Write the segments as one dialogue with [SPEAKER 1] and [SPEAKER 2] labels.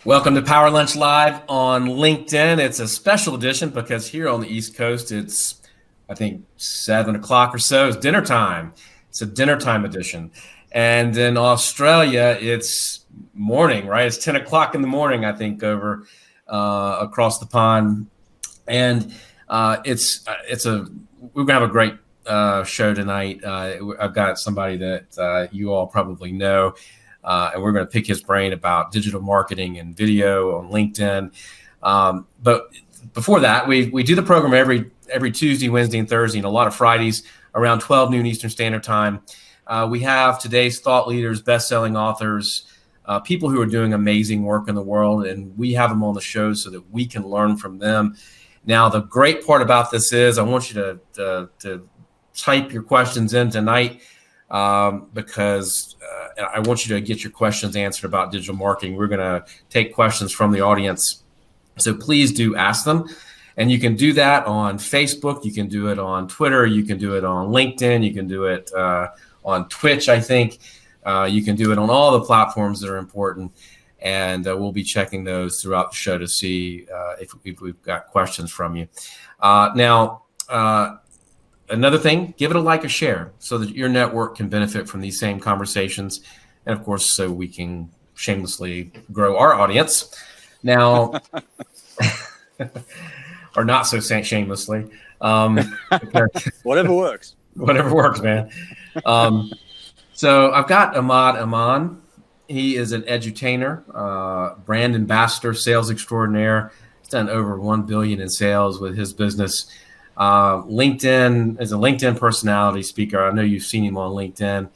[SPEAKER 1] Welcome to Power Lunch Live on LinkedIn. It's a special edition because here on the East Coast, it's, I think, 7 o'clock or so. It's dinner time. It's a dinner time edition. And in Australia, it's morning, right? It's 10 o'clock in the morning, I think, over across the pond. And we're going to have a great show tonight. I've got somebody that you all probably know. And we're going to pick his brain about digital marketing and video on LinkedIn. But before that, we do the program every Tuesday, Wednesday, and Thursday, and a lot of Fridays around 12 noon Eastern Standard Time. We have today's thought leaders, best-selling authors, people who are doing amazing work in the world, and we have them on the show so that we can learn from them. Now, the great part about this is I want you to type your questions in tonight. Because I want you to get your questions answered about digital marketing. We're going to take questions from the audience. So please do ask them. And you can do that on Facebook. You can do it on Twitter. You can do it on LinkedIn. You can do it on Twitch, I think. You can do it on all the platforms that are important. And we'll be checking those throughout the show to see if we've got questions from you. Another thing, give it a like, a share, so that your network can benefit from these same conversations. And of course, so we can shamelessly grow our audience. Now, or not so shamelessly.
[SPEAKER 2] Whatever works.
[SPEAKER 1] Whatever works, man. So I've got Ahmad. He is an edutainer, brand ambassador, sales extraordinaire. He's done over $1 billion in sales with his business. LinkedIn is a LinkedIn personality speaker. I know you've seen him on LinkedIn.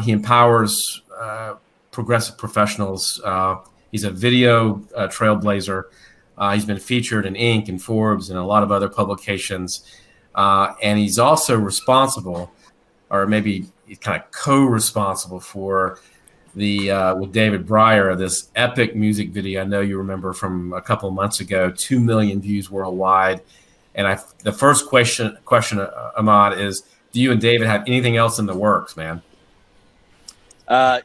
[SPEAKER 1] He empowers progressive professionals. He's a video trailblazer. He's been featured in Inc. and Forbes and a lot of other publications. And he's also responsible, or maybe he's kind of co-responsible for with David Breyer, this epic music video. I know you remember from a couple of months ago, 2 million views worldwide. And the first question, Ahmad, is: do you and David have anything else in the works, man?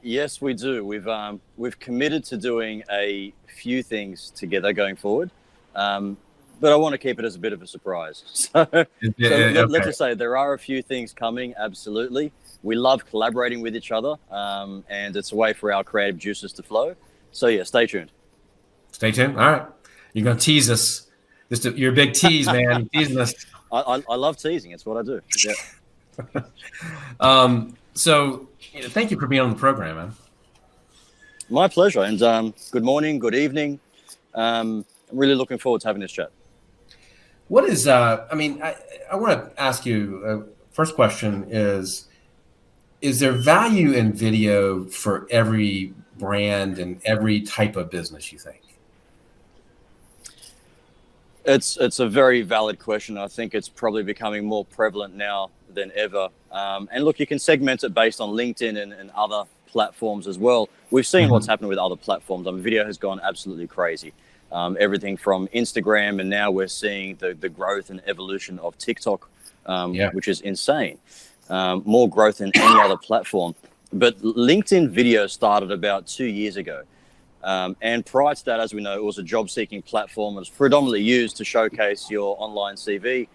[SPEAKER 2] Yes, we do. We've committed to doing a few things together going forward, but I want to keep it as a bit of a surprise. Let's just say there are a few things coming. Absolutely, we love collaborating with each other, and it's a way for our creative juices to flow. So yeah, stay tuned. Stay tuned.
[SPEAKER 1] All right, you're gonna tease us. You're a big tease, man. Teasing us.
[SPEAKER 2] I love teasing. It's what I do. Yeah.
[SPEAKER 1] So thank you for being on the program, man.
[SPEAKER 2] My pleasure. And good morning, good evening. I'm really looking forward to having this chat.
[SPEAKER 1] What is, I want to ask you, first question is there value in video for every brand and every type of business, you think?
[SPEAKER 2] It's a very valid question. I think it's probably becoming more prevalent now than ever. And look, you can segment it based on LinkedIn and other platforms as well. We've seen what's happened with other platforms. Video has gone absolutely crazy. Everything from Instagram, and now we're seeing the growth and evolution of TikTok, which is insane. More growth than any other platform. But LinkedIn video started about 2 years ago. And prior to that, as we know, it was a job-seeking platform. It was predominantly used to showcase your online CV.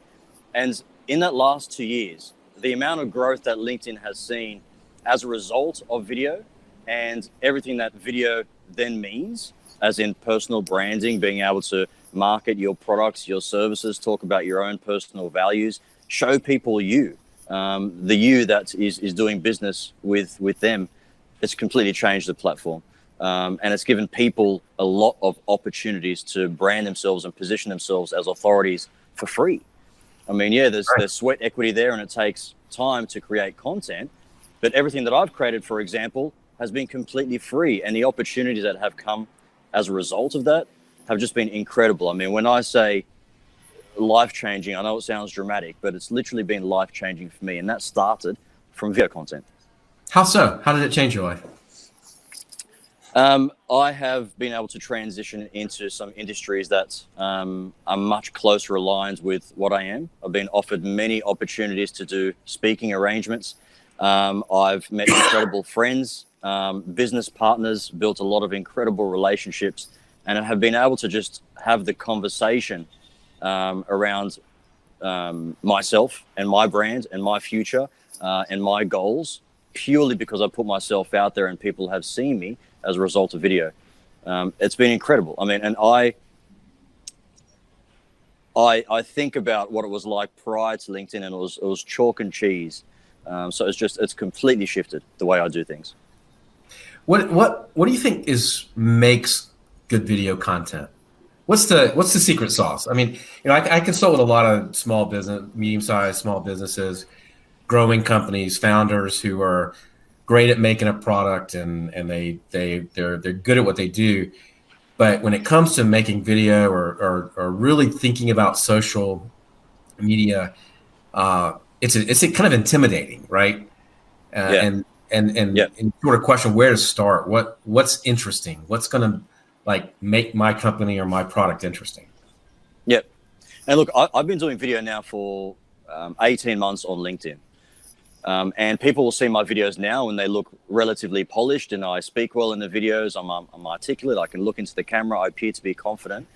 [SPEAKER 2] And in that last 2 years, the amount of growth that LinkedIn has seen as a result of video and everything that video then means, as in personal branding, being able to market your products, your services, talk about your own personal values, show people you, the you that is doing business with them. It's completely changed the platform. And it's given people a lot of opportunities to brand themselves and position themselves as authorities for free. I mean, yeah, there's sweat equity there, and it takes time to create content. But everything that I've created, for example, has been completely free. And the opportunities that have come as a result of that have just been incredible. I mean, when I say life-changing, I know it sounds dramatic, but it's literally been life-changing for me. And that started from video content.
[SPEAKER 1] How so? How did it change your life?
[SPEAKER 2] I have been able to transition into some industries that are much closer aligned with what I am. I've been offered many opportunities to do speaking arrangements. I've met incredible friends business partners, built a lot of incredible relationships, and have been able to just have the conversation around myself and my brand and my future and my goals, purely because I put myself out there and people have seen me as a result of video. It's been incredible. I mean, and I think about what it was like prior to LinkedIn, and it was chalk and cheese. So it's completely shifted the way I do things.
[SPEAKER 1] What do you think makes good video content? What's the secret sauce? I mean, I consult with a lot of small business, medium-sized small businesses, growing companies, founders who are great at making a product and they're good at what they do. But when it comes to making video or really thinking about social media, it's a kind of intimidating, right?
[SPEAKER 2] Yeah.
[SPEAKER 1] And sort of question where to start. What's interesting? What's going to make my company or my product interesting?
[SPEAKER 2] Yep. And look, I've been doing video now for 18 months on LinkedIn. And people will see my videos now and they look relatively polished, and I speak well in the videos. I'm articulate. I can look into the camera. I appear to be confident.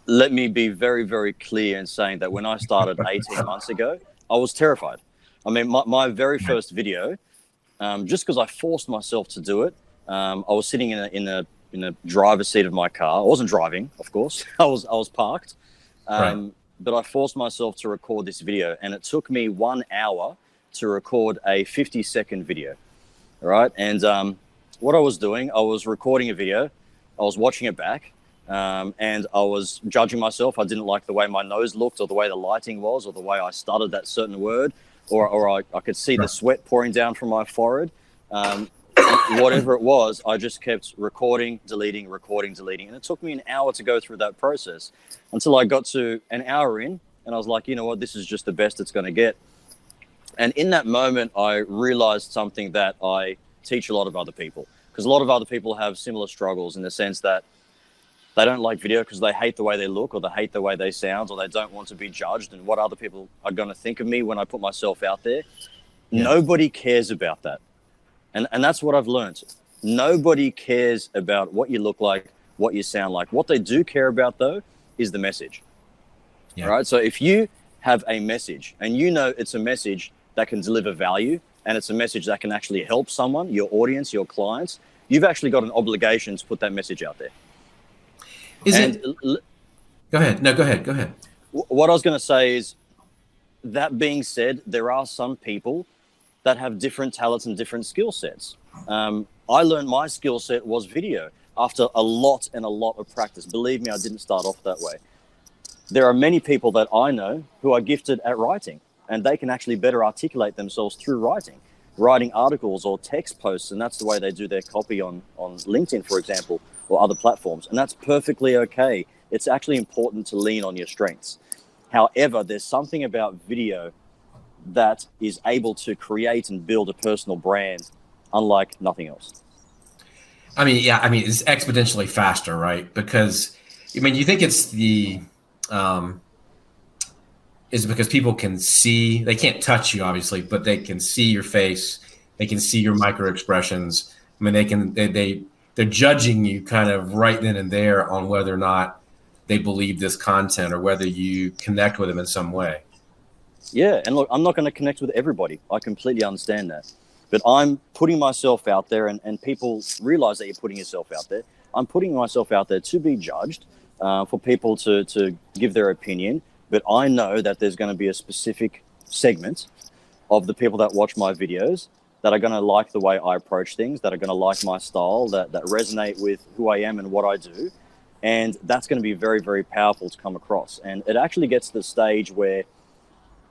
[SPEAKER 2] Let me be very, very clear in saying that when I started 18 months ago, I was terrified. I mean, my very first video, just because I forced myself to do it, I was sitting in the driver's seat of my car. I wasn't driving, of course. I was parked.
[SPEAKER 1] Right.
[SPEAKER 2] But I forced myself to record this video, and it took me 1 hour to record a 50-second video. All right. And what I was doing, I was recording a video, I was watching it back, and I was judging myself. I didn't like the way my nose looked, or the way the lighting was, or the way I stuttered that certain word, or I could see the sweat pouring down from my forehead. Whatever it was, I just kept recording, deleting, and it took me an hour to go through that process, until I got to an hour in, and I was like, you know what, this is just the best it's going to get. And in that moment, I realized something that I teach a lot of other people, because a lot of other people have similar struggles, in the sense that they don't like video because they hate the way they look, or they hate the way they sound, or they don't want to be judged and what other people are going to think of me when I put myself out there. Yeah. Nobody cares about that. And that's what I've learned. Nobody cares about what you look like, what you sound like. What they do care about, though, is the message. Yeah. Right? So if you have a message, and you know it's a message that can deliver value, and it's a message that can actually help someone, your audience, your clients, you've actually got an obligation to put that message out there.
[SPEAKER 1] Go ahead. No, go ahead.
[SPEAKER 2] What I was going to say is, that being said, there are some people that have different talents and different skill sets. I learned my skill set was video after a lot of practice. Believe me, I didn't start off that way. There are many people that I know who are gifted at writing, and they can actually better articulate themselves through writing articles or text posts, and that's the way they do their copy on LinkedIn, for example, or other platforms. And that's perfectly okay. It's actually important to lean on your strengths. However, there's something about video that is able to create and build a personal brand unlike nothing else.
[SPEAKER 1] I mean, it's exponentially faster, right? Because, you think it's is because people can see, they can't touch you, obviously, but they can see your face. They can see your micro expressions. They're judging you kind of right then and there on whether or not they believe this content, or whether you connect with them in some way.
[SPEAKER 2] Yeah. And look, I'm not going to connect with everybody. I completely understand that. But I'm putting myself out there, and people realize that you're putting yourself out there. I'm putting myself out there to be judged, for people to give their opinion. But I know that there's going to be a specific segment of the people that watch my videos that are going to like the way I approach things, that are going to like my style, that resonate with who I am and what I do. And that's going to be very, very powerful to come across. And it actually gets to the stage where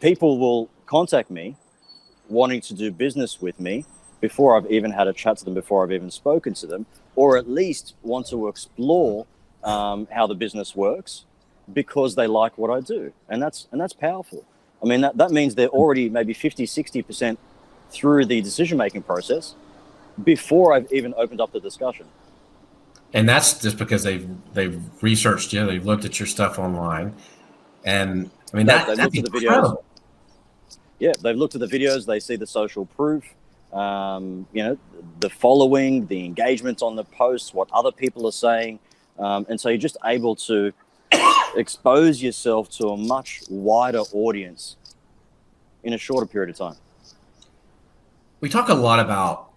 [SPEAKER 2] people will contact me wanting to do business with me before I've even had a chat to them, before I've even spoken to them, or at least want to explore how the business works, because they like what I do. And that's powerful. I mean, that means they're already maybe 50, 60% through the decision-making process before I've even opened up the discussion.
[SPEAKER 1] And that's just because they've researched you, they've looked at your stuff online. And that's
[SPEAKER 2] looked at the videos. Yeah, they've looked at the videos, they see the social proof. you know, the following, the engagement on the posts, what other people are saying. And so you're just able to expose yourself to a much wider audience in a shorter period of time.
[SPEAKER 1] We talk a lot about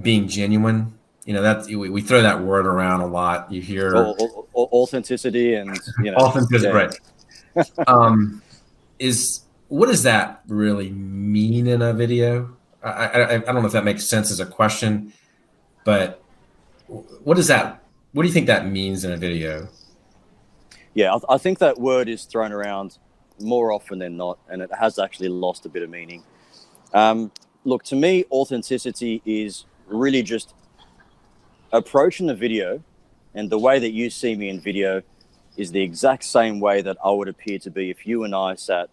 [SPEAKER 1] being genuine. You know, that we throw that word around a lot. You hear
[SPEAKER 2] authenticity and, you know,
[SPEAKER 1] authenticity, right? What does that really mean in a video? I don't know if that makes sense as a question, but what do you think that means in a video?
[SPEAKER 2] Yeah, I think that word is thrown around more often than not, and it has actually lost a bit of meaning. Look, to me, authenticity is really just approaching the video, and the way that you see me in video is the exact same way that I would appear to be if you and I sat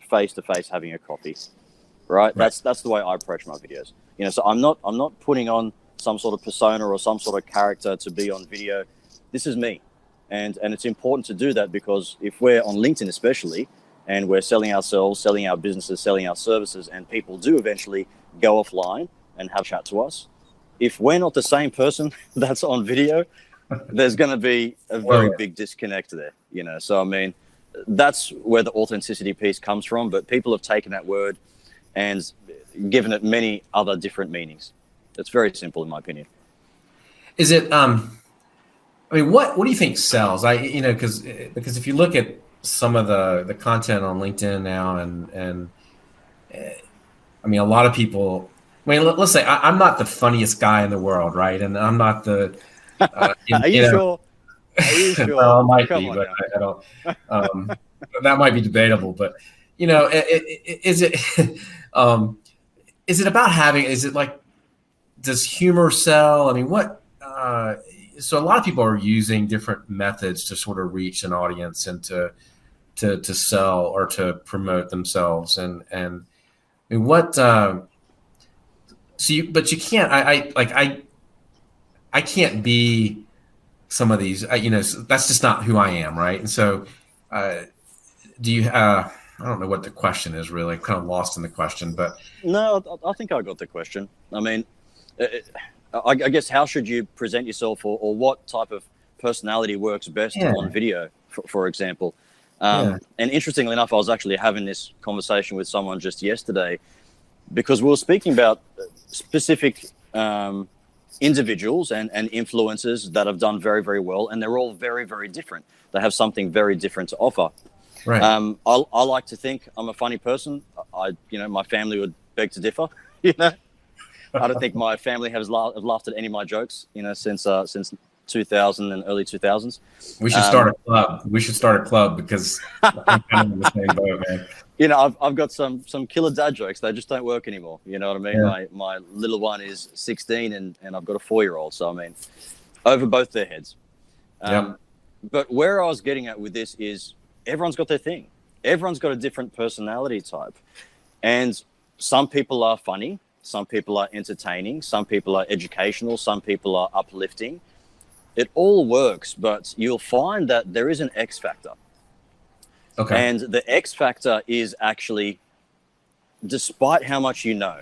[SPEAKER 2] face to face having a coffee, right? That's the way I approach my videos. You know, so I'm not putting on some sort of persona or some sort of character to be on video. This is me, and it's important to do that, because if we're on LinkedIn especially, and we're selling ourselves, selling our businesses, selling our services, and people do eventually go offline and have a chat to us, if we're not the same person that's on video, there's going to be a very big disconnect there, you know? So, I mean, that's where the authenticity piece comes from, but people have taken that word and given it many other different meanings. It's very simple, in my opinion.
[SPEAKER 1] Is it, I mean, what do you think sells? You know, because if you look at some of the content on LinkedIn now, and I mean, a lot of people, I mean, let's say I'm not the funniest guy in the world, right? And I'm not the,
[SPEAKER 2] Are you sure? Are you sure?
[SPEAKER 1] Well, I might
[SPEAKER 2] Come
[SPEAKER 1] be,
[SPEAKER 2] on
[SPEAKER 1] but
[SPEAKER 2] now.
[SPEAKER 1] I don't, that might be debatable, but you know, is it about having, is it like, does humor sell? I mean, so a lot of people are using different methods to sort of reach an audience and to sell or to promote themselves. And I mean, but you can't, I can't be some of these, you know, that's just not who I am. Right. And so, do you, I don't know what the question is really. I'm kind of lost in the question, but.
[SPEAKER 2] No, I think I got the question. I mean, I guess how should you present yourself, or what type of personality works best on video, for example? And interestingly enough, I was actually having this conversation with someone just yesterday, because we were speaking about specific individuals and influencers that have done very, very well, and they're all very, very different. They have something very different to offer.
[SPEAKER 1] Right.
[SPEAKER 2] I like to think I'm a funny person. You know, my family would beg to differ. You know, I don't think my family have laughed at any of my jokes, you know, since 2000 and early 2000s.
[SPEAKER 1] We should start a club. We should start a club, because I'm kind of in the same boat, man.
[SPEAKER 2] You know, I've got some killer dad jokes. They just don't work anymore. You know what I mean?
[SPEAKER 1] Yeah.
[SPEAKER 2] My little one is 16 and I've got a 4-year-old. So, I mean, over both their heads. But where I was getting at with this is everyone's got their thing. Everyone's got a different personality type. And some people are funny. Some people are entertaining. Some people are educational. Some people are uplifting. It all works, but you'll find that there is an X factor. Okay. And the X factor is actually, despite how much you know,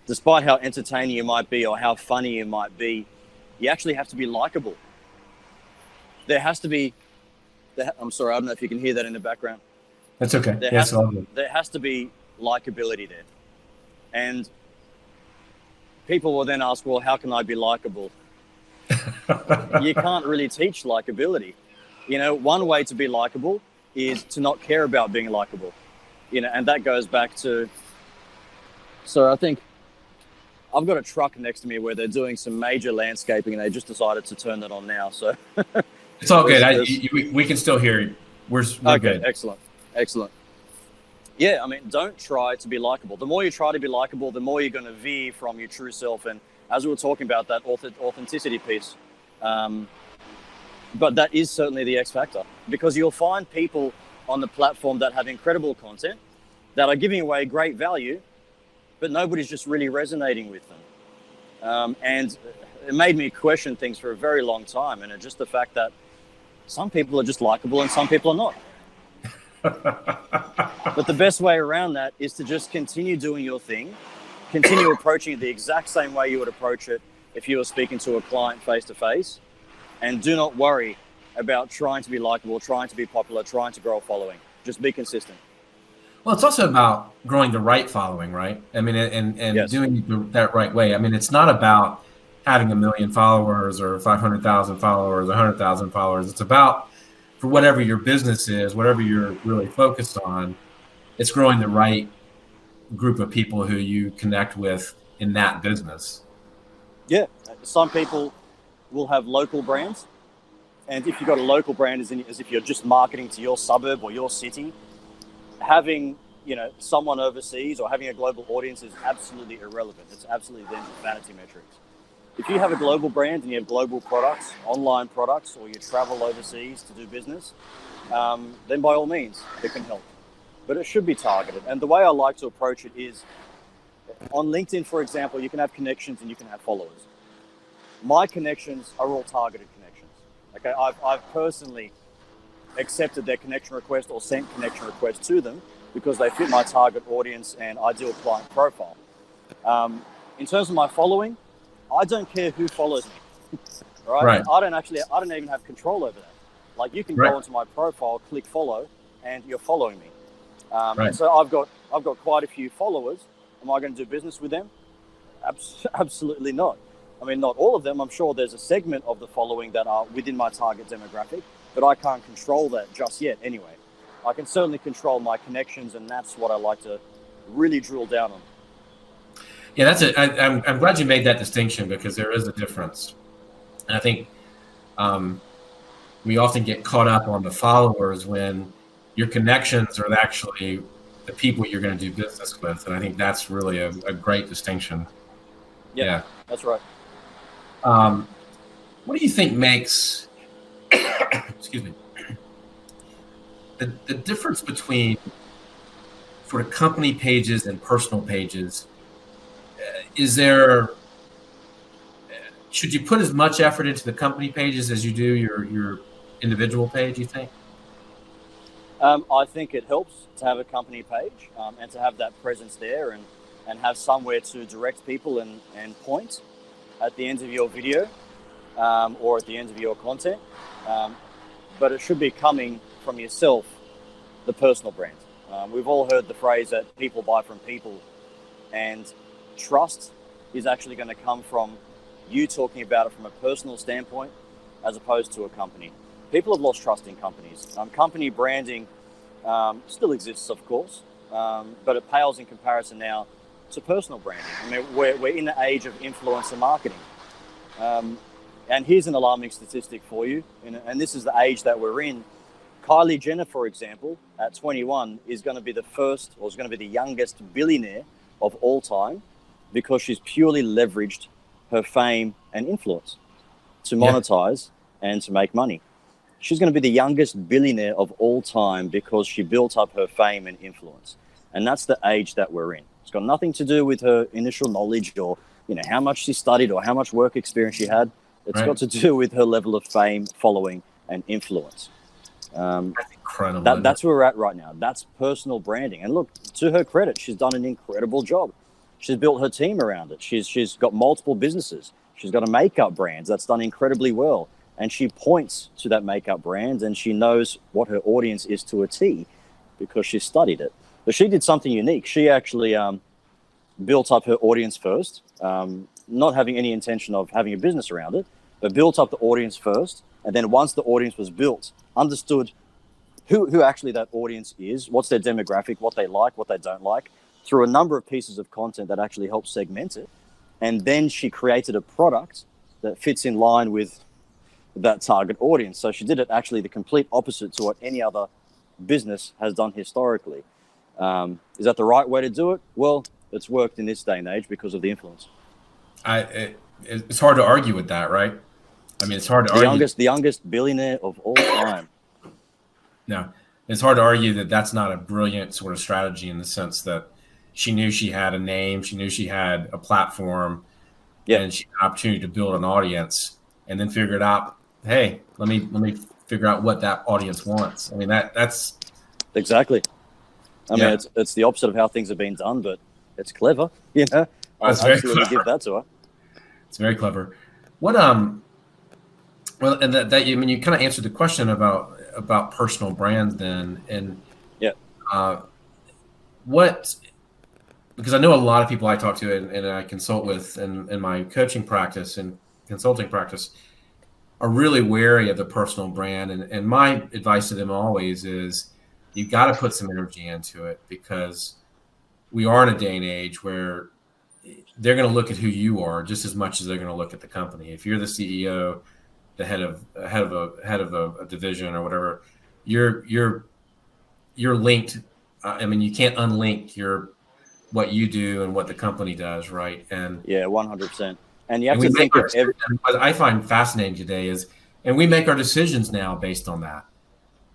[SPEAKER 2] despite how entertaining you might be or how funny you might be, you actually have to be likable. There has to be, I'm sorry, I don't know if you can hear that in the background.
[SPEAKER 1] That's okay.
[SPEAKER 2] There has to be likability there. And people will then ask, well, how can I be likable? You can't really teach likability. You know, one way to be likable is to not care about being likable. You know, and that goes back to, so I think I've got a truck next to me where they're doing some major landscaping and they just decided to turn that on now. So
[SPEAKER 1] it's all good. We can still hear you. We're okay, good.
[SPEAKER 2] Excellent. Yeah, I mean, don't try to be likable. The more you try to be likable, the more you're going to veer from your true self. And as we were talking about that authenticity piece, but that is certainly the X factor, because you'll find people on the platform that have incredible content, that are giving away great value, but nobody's just really resonating with them. And it made me question things for a very long time. And it's just the fact that some people are just likable and some people are not. But the best way around that is to just continue doing your thing, continue approaching it the exact same way you would approach it if you were speaking to a client face to face. And do not worry about trying to be likable, trying to be popular, trying to grow a following. Just be consistent.
[SPEAKER 1] Well, it's also about growing the right following, right? I mean, and
[SPEAKER 2] Yes.
[SPEAKER 1] doing it that right way. I mean, it's not about having 1 million followers or 500,000 followers, 100,000 followers. It's about, for whatever your business is, whatever you're really focused on, it's growing the right group of people who you connect with in that business.
[SPEAKER 2] Yeah. Some people will have local brands. And if you've got a local brand, as if you're just marketing to your suburb or your city, having, someone overseas or having a global audience is absolutely irrelevant. It's absolutely then vanity metrics. If you have a global brand and you have global products, online products, or you travel overseas to do business, then by all means, it can help. But it should be targeted. And the way I like to approach it is, on LinkedIn, for example, you can have connections and you can have followers. My connections are all targeted connections. Okay, I've personally accepted their connection request or sent connection requests to them because they fit my target audience and ideal client profile. In terms of my following, I don't care who follows me. Right? I don't even have control over that. Like, you can go onto my profile, click follow, and you're following me. And so I've got quite a few followers. Am I going to do business with them? Absolutely not. I mean, not all of them. I'm sure there's a segment of the following that are within my target demographic, but I can't control that just yet anyway. I can certainly control my connections, and that's what I like to really drill down on.
[SPEAKER 1] Yeah, I'm glad you made that distinction, because there is a difference. And I think we often get caught up on the followers when your connections are actually the people you're going to do business with. And I think that's really a great distinction.
[SPEAKER 2] Yeah, that's right.
[SPEAKER 1] What do you think makes, excuse me, the difference between sort of company pages and personal pages? Should you put as much effort into the company pages as you do your individual page, you think?
[SPEAKER 2] I think it helps to have a company page and to have that presence there and have somewhere to direct people and point at the end of your video or at the end of your content. But it should be coming from yourself, the personal brand. We've all heard the phrase that people buy from people, and trust is actually going to come from you talking about it from a personal standpoint as opposed to a company. People have lost trust in companies. Company branding still exists, of course, but it pales in comparison now to personal branding. I mean, we're in the age of influencer marketing. And here's an alarming statistic for you, and this is the age that we're in. Kylie Jenner, for example, at 21, is going to be the youngest billionaire of all time, because she's purely leveraged her fame and influence to monetize and to make money. She's going to be the youngest billionaire of all time because she built up her fame and influence. And that's the age that we're in. It's got nothing to do with her initial knowledge or, how much she studied or how much work experience she had. It's got to do with her level of fame, following, and influence.
[SPEAKER 1] That's incredible.
[SPEAKER 2] That's where we're at right now. That's personal branding. And look, to her credit, she's done an incredible job. She's built her team around it. She's got multiple businesses. She's got a makeup brand that's done incredibly well. And she points to that makeup brand, and she knows what her audience is to a T because she studied it. But she did something unique. She actually built up her audience first, not having any intention of having a business around it, but built up the audience first. And then once the audience was built, understood who actually that audience is, what's their demographic, what they like, what they don't like, through a number of pieces of content that actually helped segment it. And then she created a product that fits in line with that target audience. So she did it actually the complete opposite to what any other business has done historically. Is that the right way to do it? Well, it's worked in this day and age because of the influence.
[SPEAKER 1] It's hard to argue with that, right? I mean, it's hard to argue.
[SPEAKER 2] The youngest billionaire of all time.
[SPEAKER 1] No, it's hard to argue that that's not a brilliant sort of strategy, in the sense that she knew she had a name, she knew she had a platform, and she had an opportunity to build an audience, and then figured out, hey, let me figure out what that audience wants. I mean, that's
[SPEAKER 2] exactly. I mean, it's the opposite of how things have been done, but it's clever. I'll
[SPEAKER 1] That's very
[SPEAKER 2] absolutely
[SPEAKER 1] clever.
[SPEAKER 2] give that to her.
[SPEAKER 1] It's very clever. What well, and that you I mean you kind of answered the question about personal brands then, and
[SPEAKER 2] Yeah.
[SPEAKER 1] uh, what because I know a lot of people I talk to and I consult with in my coaching practice and consulting practice are really wary of the personal brand. And my advice to them always is you got to put some energy into it because we are in a day and age where they're going to look at who you are just as much as they're going to look at the company. If you're the CEO, the head of a division or whatever, you're linked. I mean, you can't unlink your what you do and what the company does, right?
[SPEAKER 2] Yeah, 100%. And you have
[SPEAKER 1] And we
[SPEAKER 2] to
[SPEAKER 1] make
[SPEAKER 2] think
[SPEAKER 1] our
[SPEAKER 2] of every.
[SPEAKER 1] decisions. What I find fascinating today is, and we make our decisions now based on that.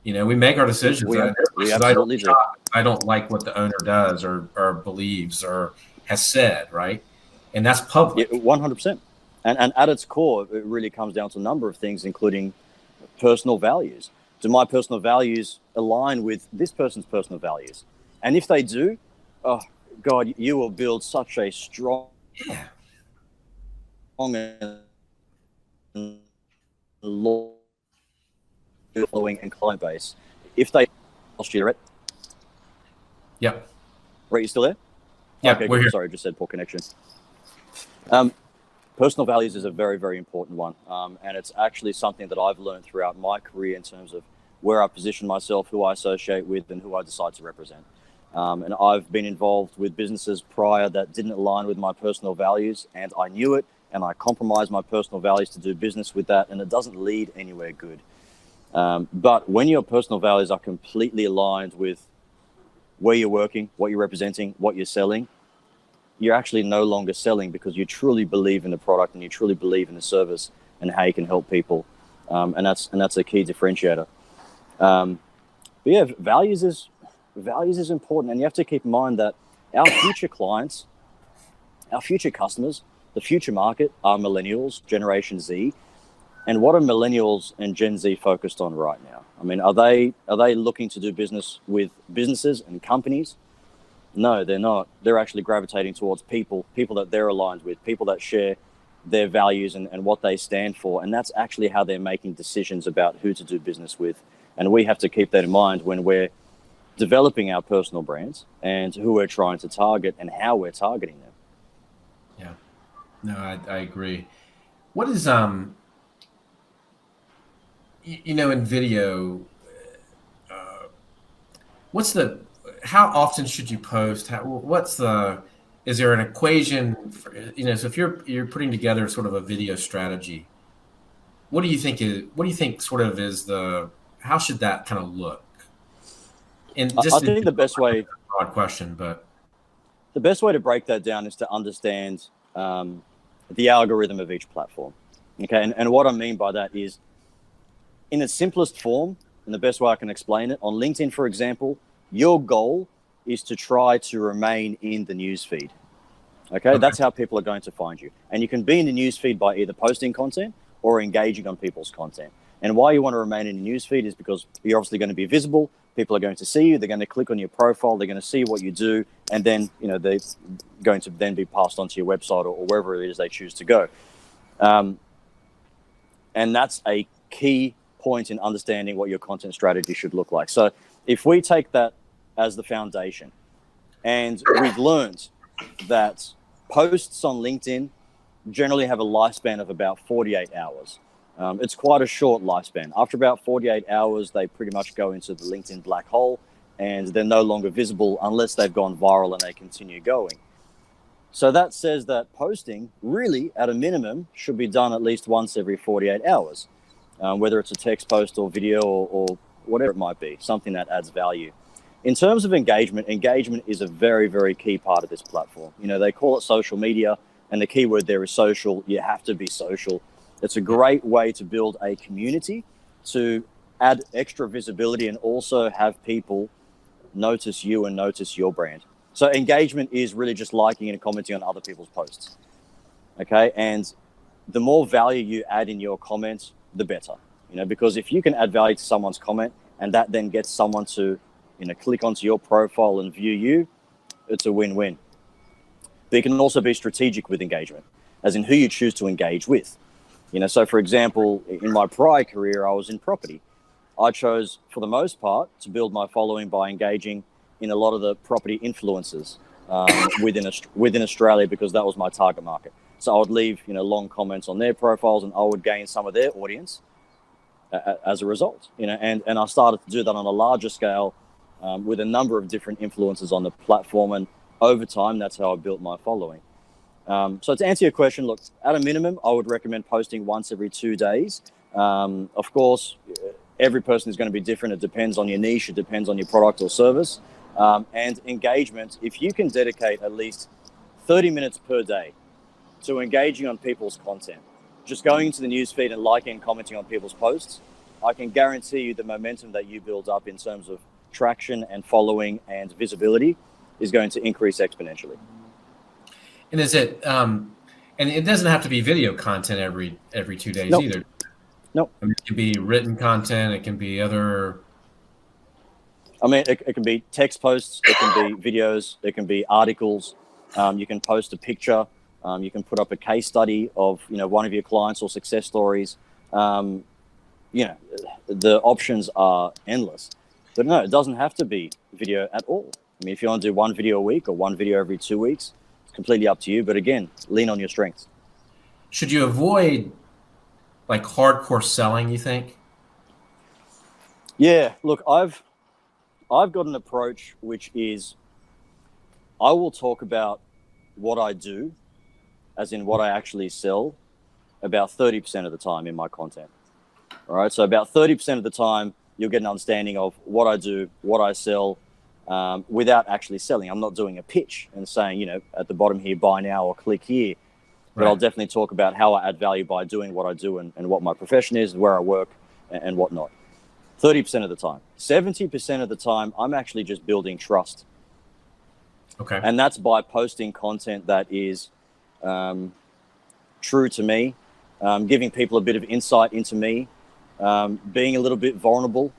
[SPEAKER 1] We make our decisions.
[SPEAKER 2] We we
[SPEAKER 1] Places I don't
[SPEAKER 2] absolutely do.
[SPEAKER 1] shop. I don't like what the owner does or believes or has said, right? And that's
[SPEAKER 2] Yeah,
[SPEAKER 1] public.
[SPEAKER 2] 100%. And at its core, it really comes down to a number of things, including personal values. Do my personal values align with this person's personal values? And if they do, oh God, you will build such a strong
[SPEAKER 1] Yeah.
[SPEAKER 2] and loyal following and client base. If they lost you, Rhett,
[SPEAKER 1] Yep.
[SPEAKER 2] Rhett, you still there?
[SPEAKER 1] Yep.
[SPEAKER 2] Okay,
[SPEAKER 1] We're
[SPEAKER 2] good.
[SPEAKER 1] here.
[SPEAKER 2] Sorry, I just said poor connection. Personal values is a very, very important one. And it's actually something that I've learned throughout my career in terms of where I position myself, who I associate with, and who I decide to represent. And I've been involved with businesses prior that didn't align with my personal values, and I knew it, and I compromised my personal values to do business with that, and it doesn't lead anywhere good. But when your personal values are completely aligned with where you're working, what you're representing, what you're selling, you're actually no longer selling because you truly believe in the product and you truly believe in the service and how you can help people. And that's a key differentiator. But yeah, values is important, and you have to keep in mind that our future clients, our future customers, the future market are millennials, Generation Z. And what are millennials and Gen Z focused on right now? I mean, are they looking to do business with businesses and companies? No, they're not. They're actually gravitating towards people that they're aligned with, people that share their values and what they stand for. And that's actually how they're making decisions about who to do business with. And we have to keep that in mind when we're developing our personal brands and who we're trying to target and how we're targeting them.
[SPEAKER 1] Yeah. No, I agree. What is in video, what's the how often should you post? Is there an equation for, so if you're putting together sort of a video strategy, what do you think sort of is how should that kind of look? And
[SPEAKER 2] I think the best way,
[SPEAKER 1] broad question, but
[SPEAKER 2] the best way to break that down is to understand the algorithm of each platform. Okay. And what I mean by that is, in its simplest form, and the best way I can explain it, on LinkedIn, for example, your goal is to try to remain in the newsfeed. Okay, that's how people are going to find you. And you can be in the newsfeed by either posting content or engaging on people's content. And why you want to remain in the newsfeed is because you're obviously going to be visible. People are going to see you. They're going to click on your profile. They're going to see what you do. And then, they're going to then be passed onto your website or wherever it is they choose to go. And that's a key point in understanding what your content strategy should look like. So if we take that as the foundation, and we've learned that posts on LinkedIn generally have a lifespan of about 48 hours. It's quite a short lifespan. After about 48 hours, they pretty much go into the LinkedIn black hole, and they're no longer visible unless they've gone viral and they continue going. So that says that posting really, at a minimum, should be done at least once every 48 hours. Whether it's a text post or video or whatever it might be, something that adds value. In terms of engagement is a very, very key part of this platform. They call it social media, and the key word there is social. You have to be social. It's a great way to build a community, to add extra visibility, and also have people notice you and notice your brand. So engagement is really just liking and commenting on other people's posts. Okay, and the more value you add in your comments, the better, because if you can add value to someone's comment and that then gets someone to, click onto your profile and view you, it's a win-win. But you can also be strategic with engagement, as in who you choose to engage with. So for example, in my prior career, I was in property. I chose, for the most part, to build my following by engaging in a lot of the property influencers within Australia, because that was my target market. So I would leave, long comments on their profiles, and I would gain some of their audience as a result. And I started to do that on a larger scale with a number of different influencers on the platform, and over time, that's how I built my following. So to answer your question, look, at a minimum, I would recommend posting once every 2 days. Of course, every person is going to be different. It depends on your niche. It depends on your product or service. And engagement, if you can dedicate at least 30 minutes per day to engaging on people's content, just going into the newsfeed and liking and commenting on people's posts, I can guarantee you the momentum that you build up in terms of traction and following and visibility is going to increase exponentially.
[SPEAKER 1] And is it, and it doesn't have to be video content every 2 days
[SPEAKER 2] Nope.
[SPEAKER 1] either.
[SPEAKER 2] Nope.
[SPEAKER 1] I mean, it can be written content. It can be other.
[SPEAKER 2] I mean, it can be text posts. It can be videos. It can be articles. You can post a picture. You can put up a case study of, one of your clients or success stories. The options are endless. But no, it doesn't have to be video at all. I mean, if you want to do one video a week or one video every 2 weeks, it's completely up to you. But again, lean on your strengths.
[SPEAKER 1] Should you avoid like hardcore selling, you think?
[SPEAKER 2] Yeah, look, I've got an approach which is I will talk about what I do, as in what I actually sell, about 30% of the time in my content. All right, so about 30% of the time, you'll get an understanding of what I do, what I sell, without actually selling. I'm not doing a pitch and saying, at the bottom here, buy now or click here. But
[SPEAKER 1] Right.
[SPEAKER 2] I'll definitely talk about how I add value by doing what I do and what my profession is, where I work and whatnot. 30% of the time. 70% of the time, I'm actually just building trust.
[SPEAKER 1] Okay.
[SPEAKER 2] And that's by posting content that is true to me, giving people a bit of insight into me, being a little bit vulnerable,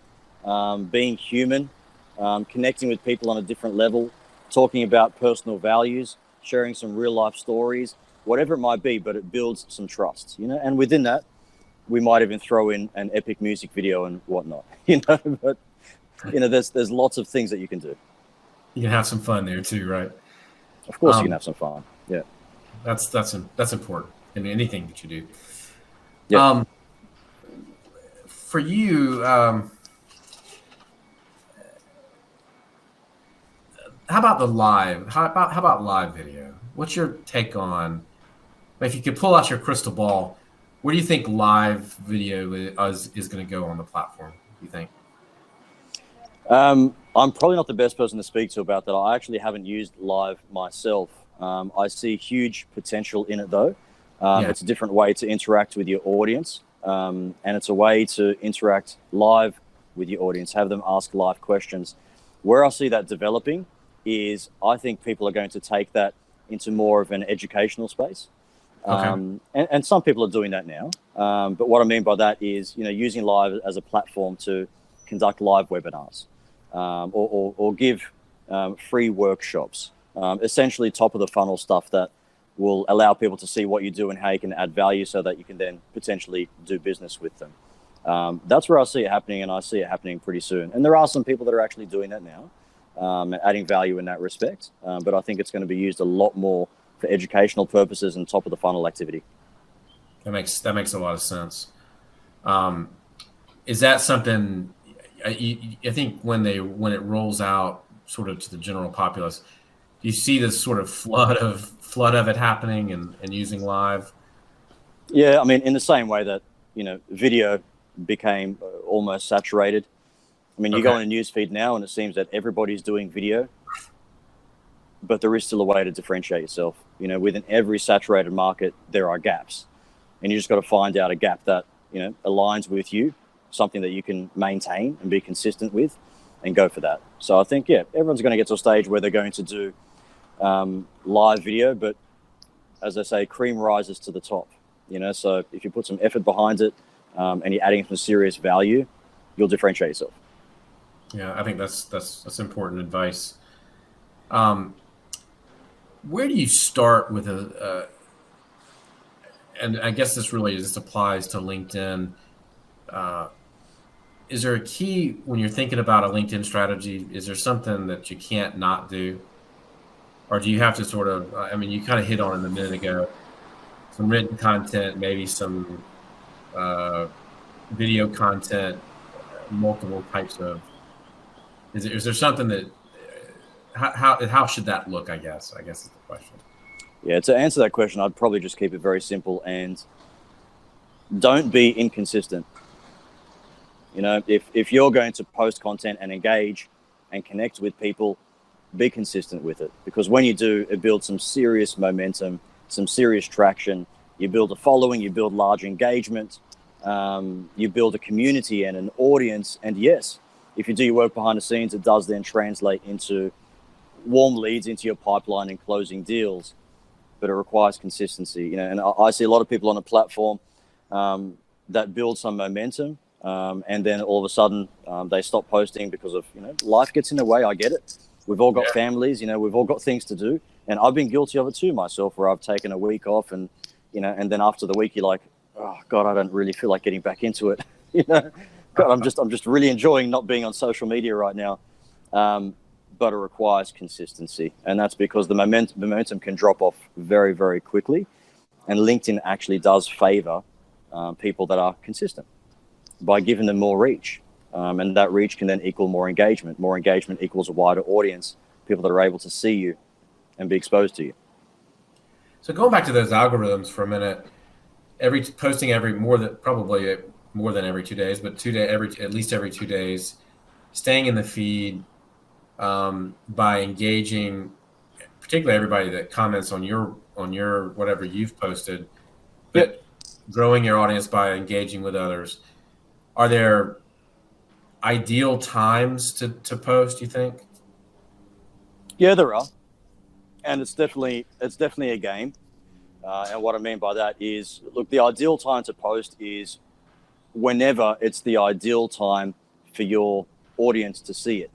[SPEAKER 2] being human, connecting with people on a different level, talking about personal values, sharing some real life stories, whatever it might be, but it builds some trust, and within that, we might even throw in an epic music video and whatnot, but there's lots of things that you can do.
[SPEAKER 1] You can have some fun there too, right?
[SPEAKER 2] Of course, you can have some fun. Yeah.
[SPEAKER 1] That's important in anything that you do.
[SPEAKER 2] Yeah.
[SPEAKER 1] For you, how about the live? How about live video? What's your take on? If you could pull out your crystal ball, where do you think live video is going to go on the platform? Do you think?
[SPEAKER 2] I'm probably not the best person to speak to about that. I actually haven't used live myself. I see huge potential in it, though. It's a different way to interact with your audience, and it's a way to interact live with your audience, have them ask live questions. Where I see that developing is I think people are going to take that into more of an educational space.
[SPEAKER 1] Okay.
[SPEAKER 2] And some people are doing that now. But what I mean by that is, using live as a platform to conduct live webinars or give free workshops, essentially top of the funnel stuff that will allow people to see what you do and how you can add value so that you can then potentially do business with them. That's where I see it happening, and I see it happening pretty soon. And there are some people that are actually doing that now, adding value in that respect. But I think it's going to be used a lot more for educational purposes and top of the funnel activity.
[SPEAKER 1] That makes a lot of sense. Is that something? I think when it rolls out sort of to the general populace, do you see this sort of flood of it happening and using live?
[SPEAKER 2] Yeah, I mean, in the same way that video became almost saturated. I mean, you go in a newsfeed now, and it seems that everybody's doing video, but there is still a way to differentiate yourself. Within every saturated market, there are gaps, and you just got to find out a gap that aligns with you, something that you can maintain and be consistent with, and go for that. So I think everyone's going to get to a stage where they're going to do live video, but as I say, cream rises to the top. So if you put some effort behind it and you're adding some serious value, you'll differentiate yourself. Yeah,
[SPEAKER 1] I think that's important advice. where do you start with and I guess this applies to LinkedIn. Uh, is there a key when you're thinking about a LinkedIn strategy? Is there something that you can't not do? Or do you have to sort of, I mean, you kind of hit on it a minute ago, some written content, maybe some video content, multiple types of, is there something that, how should that look, I guess is the question.
[SPEAKER 2] Yeah, to answer that question, I'd probably just keep it very simple and don't be inconsistent. You know, if you're going to post content and engage and connect with people, be consistent with it. Because when you do, it builds some serious momentum, some serious traction. You build a following, you build large engagement, you build a community and an audience. And yes, if you do your work behind the scenes, it does then translate into warm leads into your pipeline and closing deals. But it requires consistency. You know, and I see a lot of people on the platform that build some momentum, and then all of a sudden they stop posting because of, you know, life gets in the way. I get it. We've all got families, you know, we've all got things to do, and I've been guilty of it too myself, where I've taken a week off, and you know, and then after the week you're like, oh God, I don't really feel like getting back into it. You know, God, I'm just really enjoying not being on social media right now. But it requires consistency, and that's because the momentum can drop off very, very quickly, and LinkedIn actually does favor people that are consistent by giving them more reach, and that reach can then equal more engagement. More engagement equals a wider audience, people that are able to see you and be exposed to you.
[SPEAKER 1] So going back to those algorithms for a minute, posting probably more than every 2 days, but at least every 2 days, staying in the feed. By engaging, particularly everybody that comments on your whatever you've posted, but growing your audience by engaging with others. Are there ideal times to post, you think?
[SPEAKER 2] Yeah, there are, and it's definitely a game. And what I mean by that is, look, the ideal time to post is whenever it's the ideal time for your audience to see it.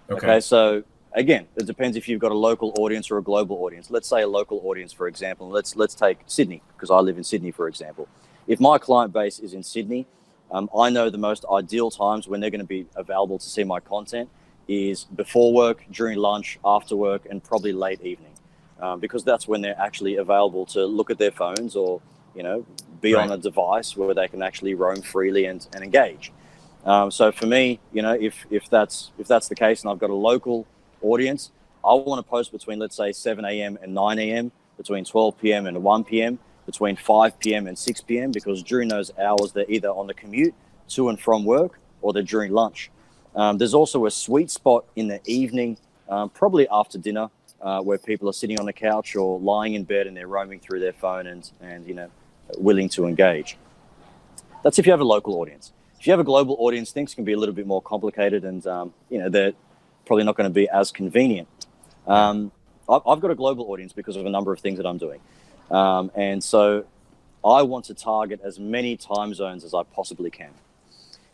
[SPEAKER 2] Okay, so again, it depends if you've got a local audience or a global audience. Let's say a local audience, for example. Let's take Sydney, because I live in Sydney, for example. If my client base is in Sydney, I know the most ideal times when they're going to be available to see my content is before work, during lunch, after work, and probably late evening, because that's when they're actually available to look at their phones or, you know, be on a device where they can actually roam freely and engage. So for me, you know, if that's the case, and I've got a local audience, I want to post between, let's say, 7 a.m. and 9 a.m., between 12 p.m. and 1 p.m., between 5 p.m. and 6 p.m., because during those hours, they're either on the commute to and from work or they're during lunch. There's also a sweet spot in the evening, probably after dinner, where people are sitting on the couch or lying in bed and they're roaming through their phone and you know, willing to engage. That's if you have a local audience. If you have a global audience, things can be a little bit more complicated, and you know, they're probably not going to be as convenient. I've got a global audience because of a number of things that I'm doing, and so I want to target as many time zones as I possibly can.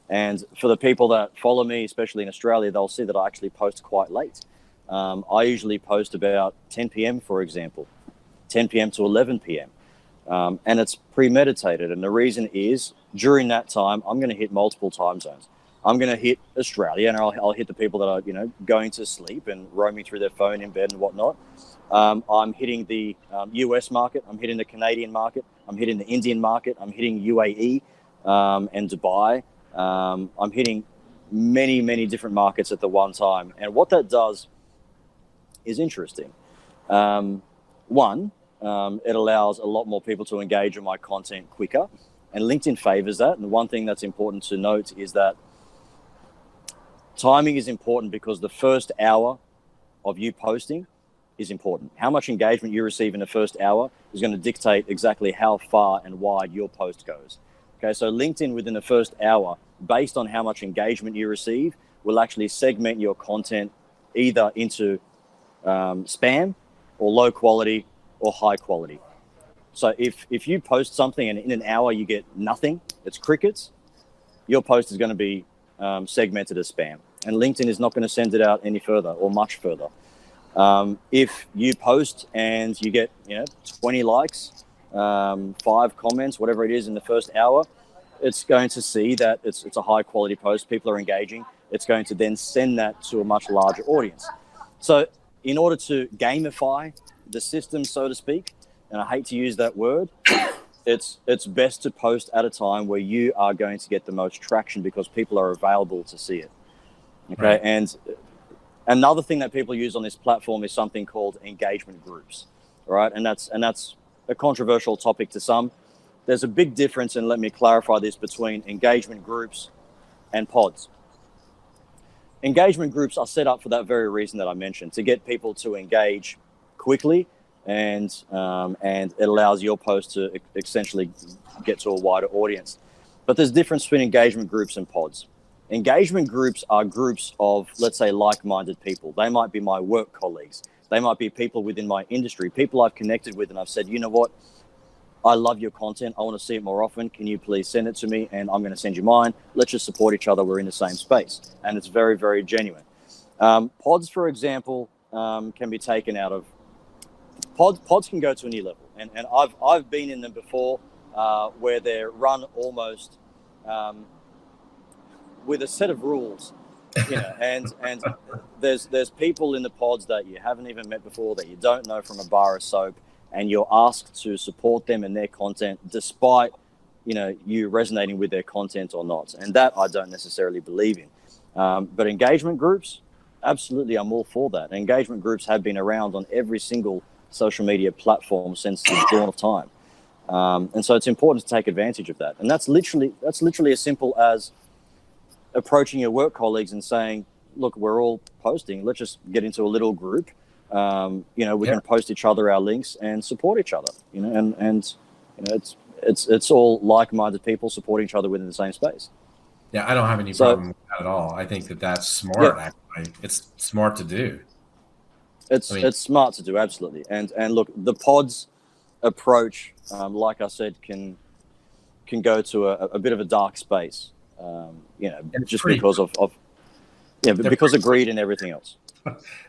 [SPEAKER 2] And for the people that follow me, especially in Australia, they'll see that I actually post quite late. I usually post about 10 p.m., for example, 10 p.m. to 11 p.m. And it's premeditated. And the reason is, during that time, I'm going to hit multiple time zones. I'm going to hit Australia, and I'll hit the people that are, you know, going to sleep and roaming through their phone in bed and whatnot. I'm hitting the US market. I'm hitting the Canadian market. I'm hitting the Indian market. I'm hitting UAE and Dubai. I'm hitting many, many different markets at the one time. And what that does is interesting. One, it allows a lot more people to engage in my content quicker, and LinkedIn favors that. And one thing that's important to note is that timing is important, because the first hour of you posting is important. How much engagement you receive in the first hour is going to dictate exactly how far and wide your post goes. Okay, so LinkedIn within the first hour, based on how much engagement you receive, will actually segment your content either into spam or low quality or high quality. So if you post something and in an hour you get nothing, it's crickets, your post is going to be segmented as spam. And LinkedIn is not going to send it out any further or much further. If you post and you get 20 likes, 5 comments, whatever it is in the first hour, it's going to see that it's a high quality post. People are engaging. It's going to then send that to a much larger audience. So in order to gamify the system, so to speak, and I hate to use that word, it's best to post at a time where you are going to get the most traction because people are available to see it. Okay. Right. And another thing that people use on this platform is something called engagement groups, right? And that's a controversial topic to some. There's a big difference, and let me clarify this, between engagement groups and pods. Engagement groups are set up for that very reason that I mentioned, to get people to engage quickly, and it allows your post to essentially get to a wider audience. But there's a difference between engagement groups and pods. Engagement groups are groups of, let's say, like-minded people. They might be my work colleagues. They might be people within my industry, people I've connected with, and I've said, you know what, I love your content. I want to see it more often. Can you please send it to me? And I'm going to send you mine. Let's just support each other. We're in the same space. And it's very, very genuine. Pods, for example, can be taken out of... Pods can go to a new level. And I've been in them before, where they're run almost with a set of rules. And there's people in the pods that you haven't even met before, that you don't know from a bar of soap, and you're asked to support them and their content despite you resonating with their content or not. And that I don't necessarily believe in. But engagement groups, absolutely, I'm all for that. Engagement groups have been around on every single social media platform since the dawn of time. And so it's important to take advantage of that. And that's literally as simple as approaching your work colleagues and saying, look, we're all posting. Let's just get into a little group. We can post each other our links and support each other. It's all like-minded people supporting each other within the same space.
[SPEAKER 1] Yeah, I don't have any problem with that at all. I think that's smart. Yeah. Actually, it's smart to do.
[SPEAKER 2] It's smart to do, absolutely. And look, the pods approach, like I said, can go to a bit of a dark space. Just because because of greed and everything else.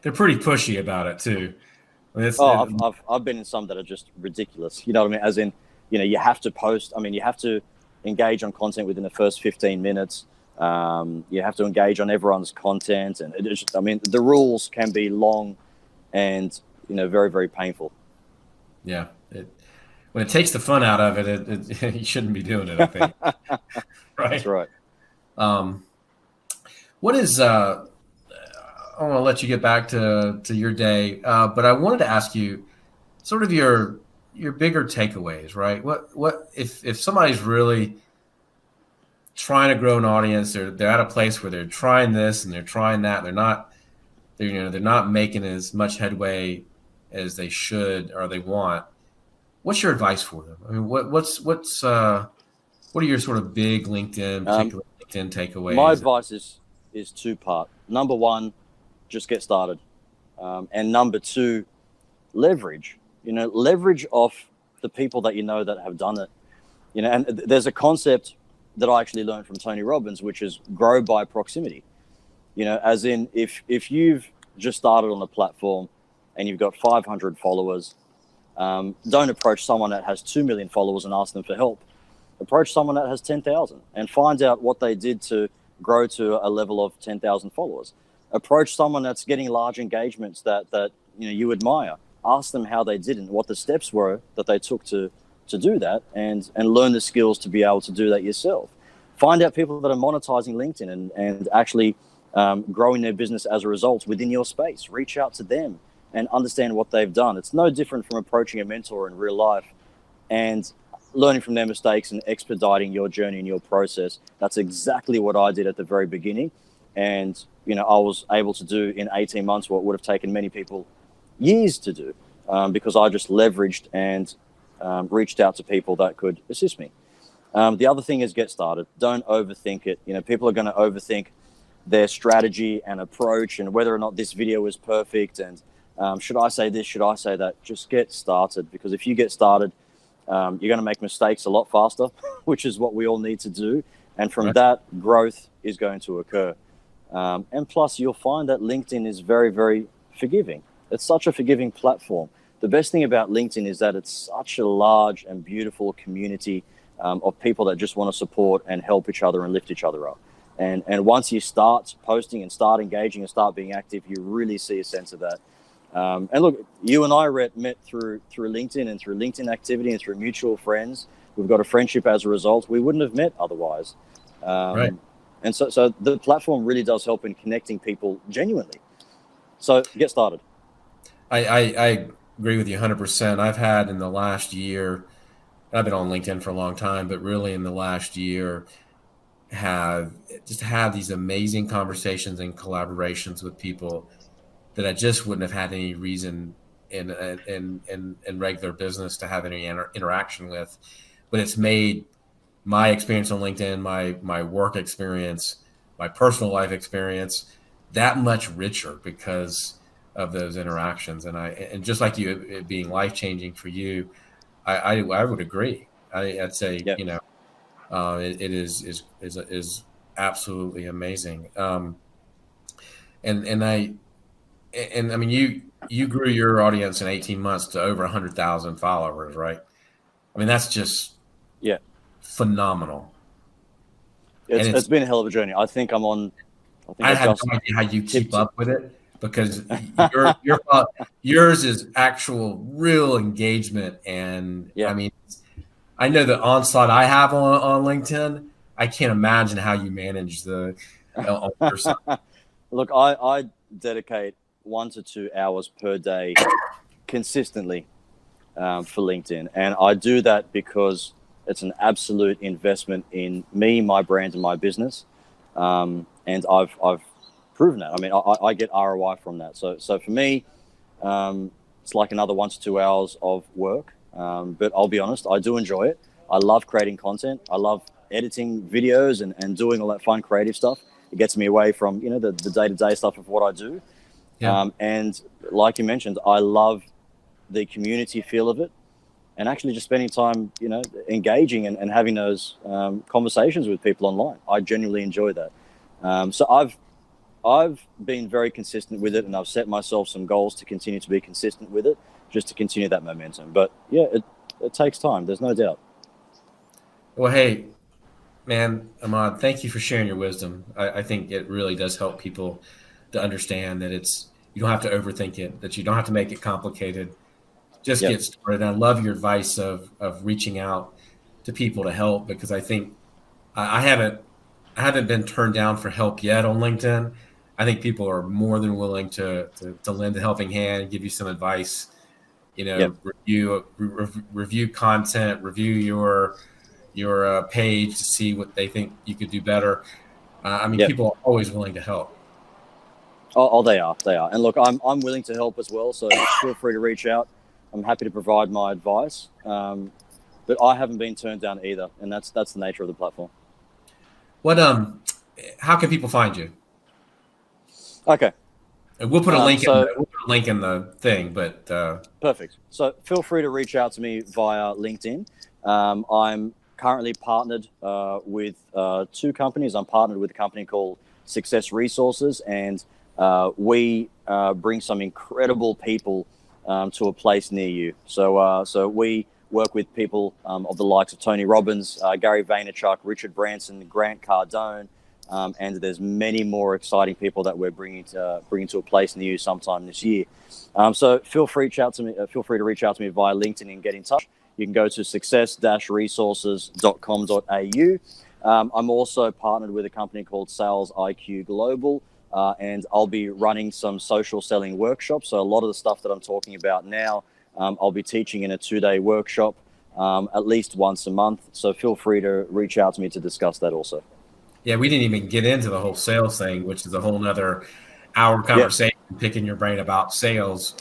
[SPEAKER 1] They're pretty pushy about it too.
[SPEAKER 2] I've been in some that are just ridiculous. You know what I mean? As in, you have to post. I mean, you have to engage on content within the first 15 minutes. You have to engage on everyone's content, and the rules can be long and very, very painful.
[SPEAKER 1] Yeah, when it takes the fun out of it, you shouldn't be doing it, I think. Right.
[SPEAKER 2] That's right.
[SPEAKER 1] What is? I want to let you get back to your day, but I wanted to ask you sort of your bigger takeaways, right? What if somebody's really trying to grow an audience, they're at a place where they're trying this and they're trying that, they're not making as much headway as they should or they want. What's your advice for them? I mean, what are your sort of big LinkedIn takeaways?
[SPEAKER 2] My advice is two-part. Number one, just get started. And number two, leverage. Leverage off the people that that have done it. And there's a concept that I actually learned from Tony Robbins, which is grow by proximity. As in, if you've just started on the platform and you've got 500 followers, don't approach someone that has 2 million followers and ask them for help. Approach someone that has 10,000 and find out what they did to grow to a level of 10,000 followers. Approach someone that's getting large engagements that you admire. Ask them how they did and what the steps were that they took to do that, and learn the skills to be able to do that yourself. Find out people that are monetizing LinkedIn and actually growing their business as a result within your space. Reach out to them and understand what they've done. It's no different from approaching a mentor in real life and learning from their mistakes and expediting your journey and your process. That's exactly what I did at the very beginning. And, I was able to do in 18 months what would have taken many people years to do, because I just leveraged and reached out to people that could assist me. The other thing is get started. Don't overthink it. People are going to overthink their strategy and approach and whether or not this video is perfect. And should I say this? Should I say that? Just get started, because if you get started, you're going to make mistakes a lot faster, which is what we all need to do. And from that, growth is going to occur. And plus, you'll find that LinkedIn is very, very forgiving. It's such a forgiving platform. The best thing about LinkedIn is that it's such a large and beautiful community of people that just want to support and help each other and lift each other up. And once you start posting and start engaging and start being active, you really see a sense of that. And look, you and I, Rhett, met through LinkedIn and through LinkedIn activity and through mutual friends. We've got a friendship as a result. We wouldn't have met otherwise.
[SPEAKER 1] Right.
[SPEAKER 2] And so the platform really does help in connecting people genuinely. So get started.
[SPEAKER 1] I agree with you 100%. I've had in the last year, I've been on LinkedIn for a long time, but really in the last year, have just had these amazing conversations and collaborations with people that I just wouldn't have had any reason in regular business to have any interaction with. But it's made my experience on LinkedIn, my work experience, my personal life experience, that much richer because of those interactions. And just like you, it being life changing for you, I would agree. I'd say
[SPEAKER 2] Yep.
[SPEAKER 1] it is absolutely amazing. And I mean you grew your audience in 18 months to over 100,000 followers, right? I mean that's just phenomenal.
[SPEAKER 2] It's been a hell of a journey. I think I'm on.
[SPEAKER 1] I have no idea how you keep up with it because yours is actual real engagement. And I mean, I know the onslaught I have on LinkedIn. I can't imagine how you manage the on your side.
[SPEAKER 2] Look, I dedicate 1 to 2 hours per day consistently for LinkedIn, and I do that because it's an absolute investment in me, my brand, and my business. And I've proven that. I mean, I get ROI from that. So for me, it's like another 1 to 2 hours of work. But I'll be honest, I do enjoy it. I love creating content. I love editing videos and doing all that fun creative stuff. It gets me away from, the day-to-day stuff of what I do.
[SPEAKER 1] Yeah.
[SPEAKER 2] And like you mentioned, I love the community feel of it. And actually just spending time, engaging and having those conversations with people online. I genuinely enjoy that. So I've been very consistent with it, and I've set myself some goals to continue to be consistent with it, just to continue that momentum. But yeah, it takes time. There's no doubt.
[SPEAKER 1] Well, hey, man, Ahmad, thank you for sharing your wisdom. I think it really does help people to understand that you don't have to overthink it, that you don't have to make it complicated. Just get started. And I love your advice of reaching out to people to help, because I think I haven't been turned down for help yet on LinkedIn. I think people are more than willing to lend a helping hand, give you some advice, review content, review your page to see what they think you could do better. People are always willing to help.
[SPEAKER 2] Oh, they are. And look, I'm willing to help as well. So feel free to reach out. I'm happy to provide my advice, but I haven't been turned down either, and that's the nature of the platform.
[SPEAKER 1] How can people find you?
[SPEAKER 2] Okay,
[SPEAKER 1] and we'll put a link. We'll put a link in the thing, but
[SPEAKER 2] perfect. So feel free to reach out to me via LinkedIn. I'm currently partnered with 2 companies. I'm partnered with a company called Success Resources, and we bring some incredible people to a place near you. So we work with people of the likes of Tony Robbins, Gary Vaynerchuk, Richard Branson, Grant Cardone, and there's many more exciting people that we're bringing to a place near you sometime this year. So feel free to reach out to me via LinkedIn and get in touch. You can go to success-resources.com.au. I'm also partnered with a company called Sales IQ Global. And I'll be running some social selling workshops. So a lot of the stuff that I'm talking about now, I'll be teaching in a 2-day workshop at least once a month. So feel free to reach out to me to discuss that also.
[SPEAKER 1] Yeah, we didn't even get into the whole sales thing, which is a whole nother hour conversation, picking your brain about sales.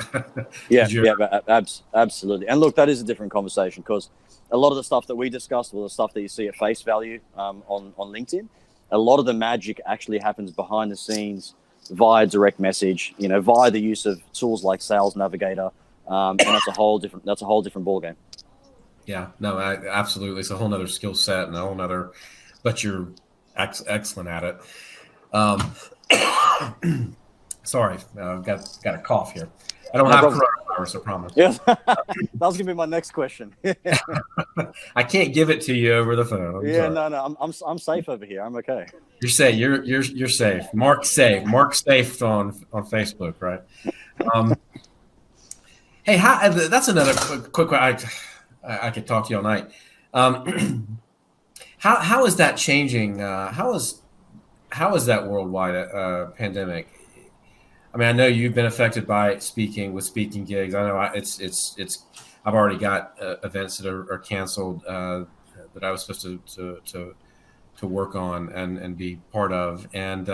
[SPEAKER 2] Absolutely. And look, that is a different conversation, because a lot of the stuff that we discussed, or the stuff that you see at face value on LinkedIn, a lot of the magic actually happens behind the scenes via direct message, via the use of tools like Sales Navigator, and that's a whole different ballgame.
[SPEAKER 1] Yeah, no, absolutely. It's a whole nother skill set and a whole nother, but you're excellent at it. Sorry, I've got a cough here. I don't
[SPEAKER 2] No
[SPEAKER 1] have
[SPEAKER 2] problem.
[SPEAKER 1] coronavirus, I promise.
[SPEAKER 2] Yeah, that was gonna be my next question.
[SPEAKER 1] I can't give it to you over the phone. I'm sorry.
[SPEAKER 2] No, I'm safe over here. I'm okay.
[SPEAKER 1] You're safe. You're safe. Mark safe. Mark safe on Facebook, right? Um, hey, that's another quick. I could talk to you all night. How is that changing? How is that worldwide pandemic? I mean, I know you've been affected by speaking gigs. I know it's. I've already got events that are canceled that I was supposed to work on and be part of. And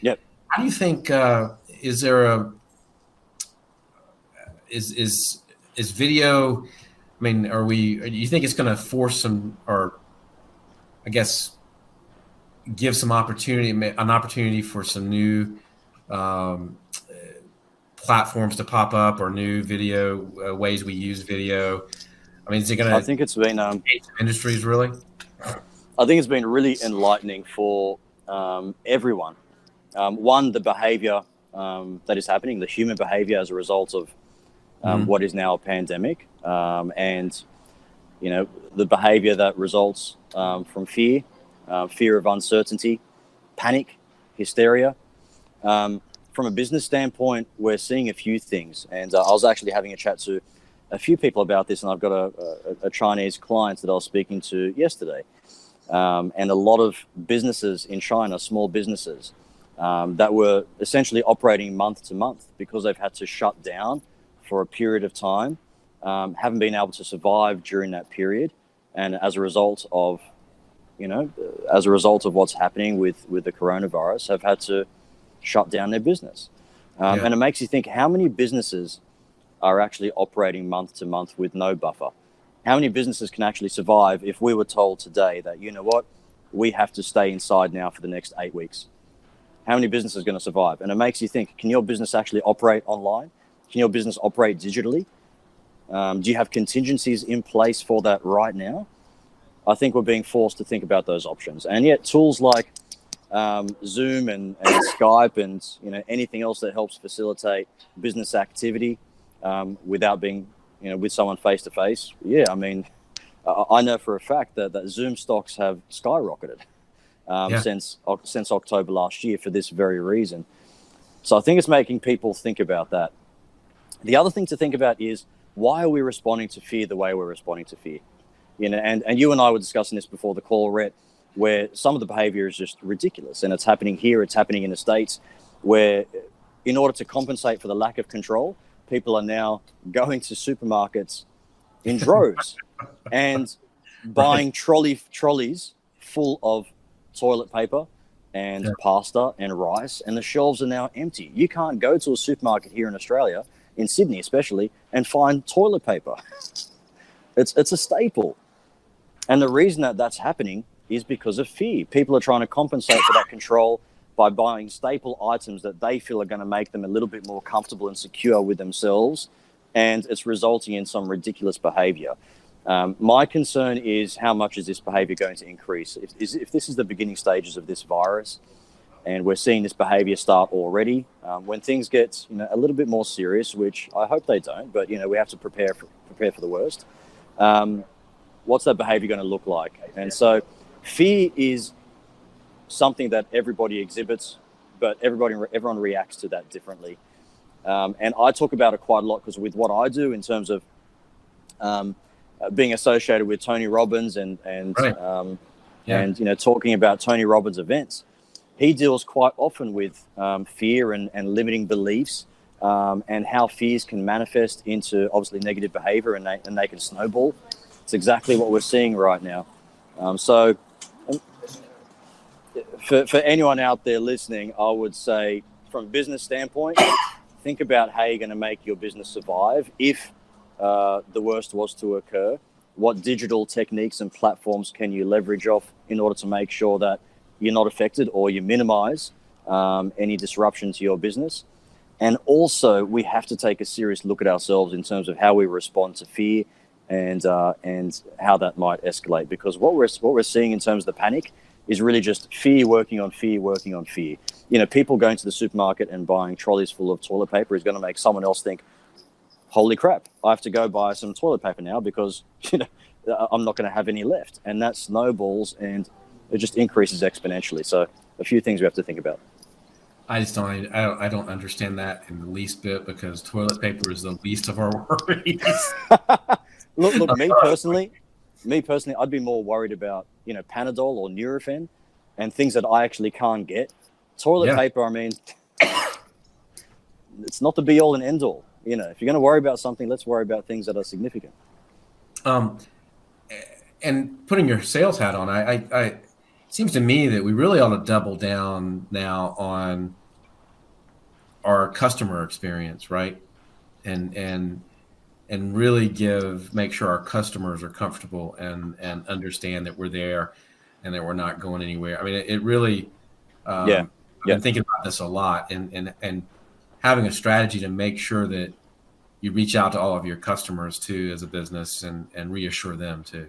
[SPEAKER 2] Yep.
[SPEAKER 1] how do you think is there a is video? I mean, do you think it's going to force some, or I guess give some an opportunity for some new platforms to pop up, or new video ways we use video? I mean, is it going to?
[SPEAKER 2] I think it's been
[SPEAKER 1] industries really.
[SPEAKER 2] I think it's been really enlightening for everyone. One, the behavior that is happening, the human behavior as a result of what is now a pandemic, and the behavior that results from fear of uncertainty, panic, hysteria. From a business standpoint, we're seeing a few things, and I was actually having a chat to a few people about this, and I've got a Chinese client that I was speaking to yesterday, and a lot of businesses in China, small businesses, that were essentially operating month to month because they've had to shut down for a period of time, haven't been able to survive during that period, and as a result of what's happening with the coronavirus, have had to shut down their business. And it makes you think, how many businesses are actually operating month to month with no buffer? How many businesses can actually survive if we were told today that, you know what, we have to stay inside now for the next 8 weeks? How many businesses are going to survive? And it makes you think, can your business actually operate online? Can your business operate digitally? Do you have contingencies in place for that right now? I think we're being forced to think about those options. And yet tools like Zoom and Skype and anything else that helps facilitate business activity without being with someone face to face. Yeah, I mean, I know for a fact that Zoom stocks have skyrocketed since October last year for this very reason. So I think it's making people think about that. The other thing to think about is, why are we responding to fear the way we're responding to fear? And you and I were discussing this before the call, Rhett, where some of the behavior is just ridiculous, and it's happening here, it's happening in the States, where in order to compensate for the lack of control, people are now going to supermarkets in droves and buying trolleys full of toilet paper and pasta and rice, and the shelves are now empty. You can't go to a supermarket here in Australia, in Sydney especially, and find toilet paper. It's a staple. And the reason that that's happening is because of fear. People are trying to compensate for that control by buying staple items that they feel are going to make them a little bit more comfortable and secure with themselves, and it's resulting in some ridiculous behavior. My concern is, how much is this behavior going to increase? If this is the beginning stages of this virus, and we're seeing this behavior start already, when things get a little bit more serious, which I hope they don't, but we have to prepare for the worst. What's that behavior going to look like? And so fear is something that everybody exhibits, but everyone reacts to that differently. And I talk about it quite a lot because with what I do in terms of being associated with Tony Robbins and talking about Tony Robbins events, he deals quite often with fear and limiting beliefs, and how fears can manifest into obviously negative behavior, and they can snowball. It's exactly what we're seeing right now. So for anyone out there listening, I would say, from a business standpoint, think about how you're going to make your business survive if the worst was to occur. What digital techniques and platforms can you leverage off in order to make sure that you're not affected, or you minimize any disruption to your business? And also, we have to take a serious look at ourselves in terms of how we respond to fear and how that might escalate. Because what we're seeing in terms of the panic is really just fear working on fear. People going to the supermarket and buying trolleys full of toilet paper is going to make someone else think, holy crap, I have to go buy some toilet paper now because I'm not going to have any left, and that snowballs and it just increases exponentially. So a few things we have to think about.
[SPEAKER 1] I just I don't understand that in the least bit, because toilet paper is the least of our worries.
[SPEAKER 2] Look, me personally, I'd be more worried about Panadol or Nurofen and things that I actually can't get. Toilet paper, I mean, it's not the be all and end all. If you're going to worry about something, let's worry about things that are significant.
[SPEAKER 1] And putting your sales hat on, it seems to me that we really ought to double down now on our customer experience, right? And really make sure our customers are comfortable and understand that we're there and that we're not going anywhere. I mean, it really, I've been thinking about this a lot, and having a strategy to make sure that you reach out to all of your customers too as a business, and reassure them too,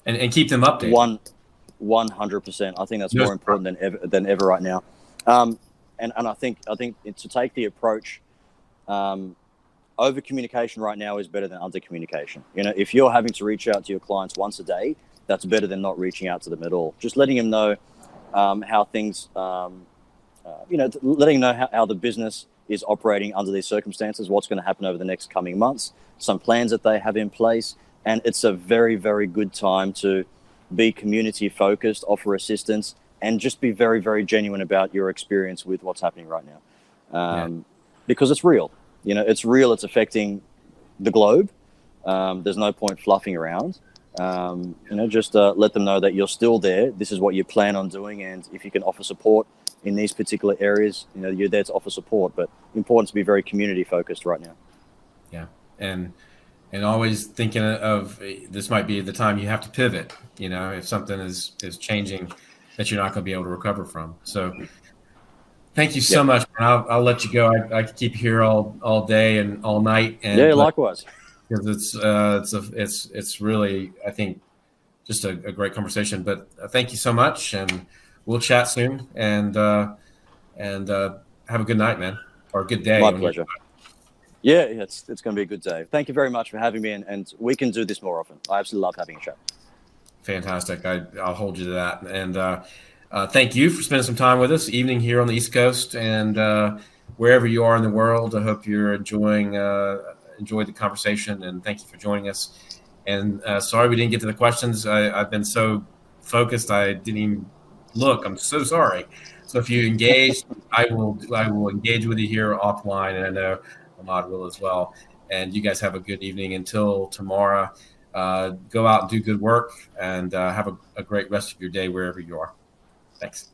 [SPEAKER 1] and keep them updated.
[SPEAKER 2] 100%. I think that's more important than ever right now. And I think to take the approach, over communication right now is better than under communication. If you're having to reach out to your clients once a day, that's better than not reaching out to them at all. Just letting them know how things, letting them know how the business is operating under these circumstances, what's going to happen over the next coming months, some plans that they have in place. And it's a very, very good time to be community focused, offer assistance, and just be very, very genuine about your experience with what's happening right now. Because it's real. It's real. It's affecting the globe. There's no point fluffing around. Just let them know that you're still there. This is what you plan on doing. And if you can offer support in these particular areas, you're there to offer support. But important to be very community focused right now.
[SPEAKER 1] Yeah. And always thinking of, this might be the time you have to pivot, if something is changing that you're not going to be able to recover from. So thank you so much. I'll let you go. I could keep you here all day and all night. And
[SPEAKER 2] likewise.
[SPEAKER 1] Because it's really, I think, just a great conversation. But thank you so much, and we'll chat soon. And have a good night, man, or a good day.
[SPEAKER 2] My pleasure. Yeah, it's going to be a good day. Thank you very much for having me, and we can do this more often. I absolutely love having a chat.
[SPEAKER 1] Fantastic. I'll hold you to that. And thank you for spending some time with us, evening here on the East Coast, and wherever you are in the world. I hope you're enjoyed the conversation, and thank you for joining us. And sorry we didn't get to the questions. I've been so focused I didn't even look. I'm so sorry. So if you engage, I will engage with you here offline, and I know Ahmad will as well. And you guys have a good evening until tomorrow. Go out and do good work, and have a great rest of your day wherever you are. Thanks.